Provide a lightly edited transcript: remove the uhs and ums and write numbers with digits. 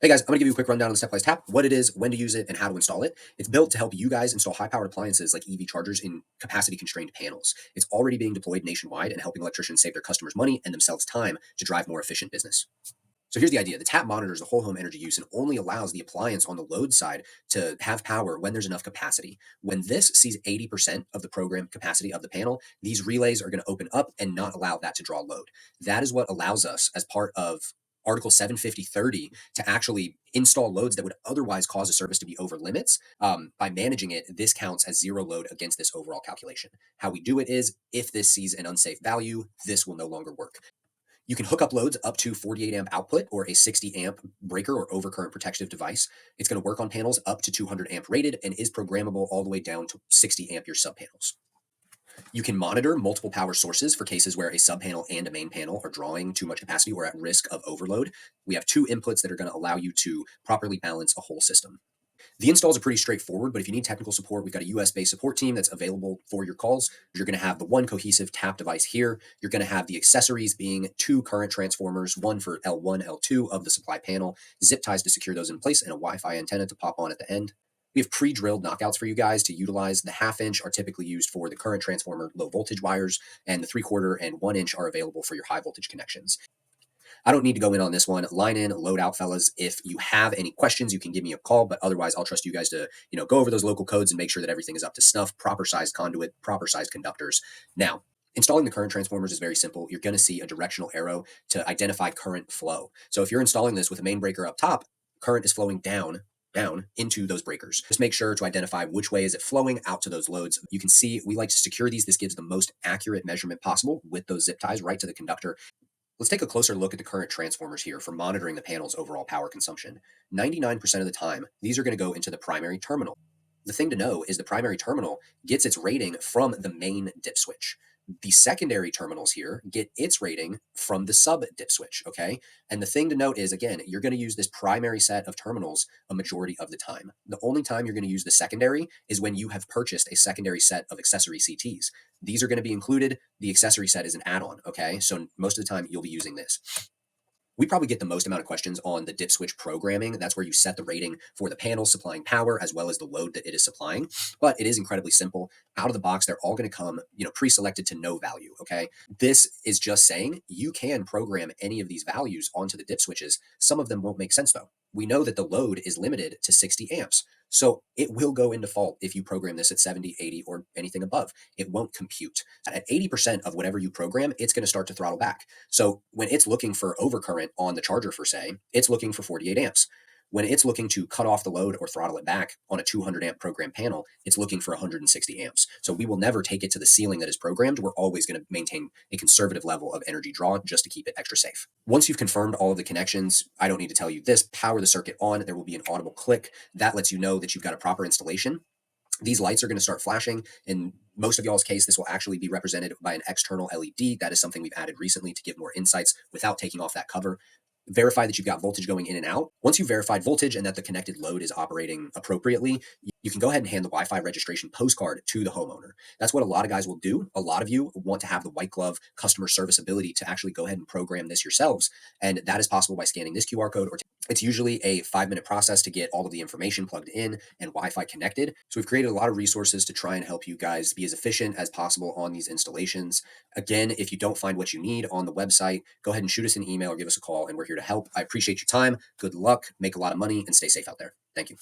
Hey guys, I'm going to give you a quick rundown on the Stepwise Tap, what it is, when to use it, and how to install it. It's built to help you guys install high-powered appliances like EV chargers in capacity-constrained panels. It's already being deployed nationwide and helping electricians save their customers money and themselves time to drive more efficient business. So here's the idea. The tap monitors the whole home energy use and only allows the appliance on the load side to have power when there's enough capacity. When this sees 80% of the program capacity of the panel, these relays are going to open up and not allow that to draw load. That is what allows us, as part of Article 75030, to actually install loads that would otherwise cause a service to be over limits. By managing it, this counts as zero load against this overall calculation. How we do it is, if this sees an unsafe value, this will no longer work. You can hook up loads up to 48 amp output or a 60 amp breaker or overcurrent protective device. It's going to work on panels up to 200 amp rated and is programmable all the way down to 60 ampere subpanels. You can monitor multiple power sources for cases where a subpanel and a main panel are drawing too much capacity or at risk of overload. We have two inputs that are going to allow you to properly balance a whole system. The installs are pretty straightforward, but if you need technical support, we've got a US-based support team that's available for your calls. You're going to have the one cohesive tap device here. You're going to have the accessories being two current transformers, one for L1, L2 of the supply panel, zip ties to secure those in place, and a Wi-Fi antenna to pop on at the end. We have pre-drilled knockouts for you guys to utilize. The 1/2 inch are typically used for the current transformer low voltage wires, and the 3/4 and 1 inch are available for your high voltage connections. I don't need to go in on this one. Line in, load out, fellas. If you have any questions, you can give me a call, but otherwise I'll trust you guys to, go over those local codes and make sure that everything is up to snuff, proper sized conduit, proper sized conductors. Now, installing the current transformers is very simple. You're going to see a directional arrow to identify current flow. So if you're installing this with a main breaker up top, current is flowing down into those breakers. Just make sure to identify which way is it flowing out to those loads. You can see we like to secure these. This gives the most accurate measurement possible with those zip ties right to the conductor. Let's take a closer look at the current transformers here for monitoring the panel's overall power consumption. 99% of the time, these are going to go into the primary terminal. The thing to know is the primary terminal gets its rating from the main dip switch. The secondary terminals here get its rating from the sub dip switch, okay? And the thing to note is, again, you're going to use this primary set of terminals a majority of the time. The only time you're going to use the secondary is when you have purchased a secondary set of accessory CTs. These are going to be included. The accessory set is an add-on, okay? So most of the time you'll be using this. We probably get the most amount of questions on the dip switch programming. That's where you set the rating for the panel supplying power as well as the load that it is supplying. But it is incredibly simple. Out of the box, they're all going to come, pre-selected to no value. Okay. This is just saying you can program any of these values onto the dip switches. Some of them won't make sense though. We know that the load is limited to 60 amps. So it will go into fault if you program this at 70, 80, or anything above. It won't compute. At 80% of whatever you program, it's going to start to throttle back. So when it's looking for overcurrent on the charger, for say, it's looking for 48 amps. When it's looking to cut off the load or throttle it back on a 200 amp program panel, it's looking for 160 amps. So we will never take it to the ceiling that is programmed. We're always going to maintain a conservative level of energy draw just to keep it extra safe. Once you've confirmed all of the connections, I don't need to tell you this, power the circuit on. There will be an audible click. That lets you know that you've got a proper installation. These lights are going to start flashing. In most of y'all's case, this will actually be represented by an external LED. That is something we've added recently to give more insights without taking off that cover. Verify that you've got voltage going in and out. Once you've verified voltage and that the connected load is operating appropriately, you can go ahead and hand the Wi-Fi registration postcard to the homeowner. That's what a lot of guys will do. A lot of you want to have the white glove customer service ability to actually go ahead and program this yourselves. And that is possible by scanning this QR code, or it's usually a 5-minute process to get all of the information plugged in and Wi-Fi connected. So we've created a lot of resources to try and help you guys be as efficient as possible on these installations. Again, if you don't find what you need on the website, go ahead and shoot us an email or give us a call, and we're here to help. I appreciate your time. Good luck, make a lot of money, and stay safe out there. Thank you.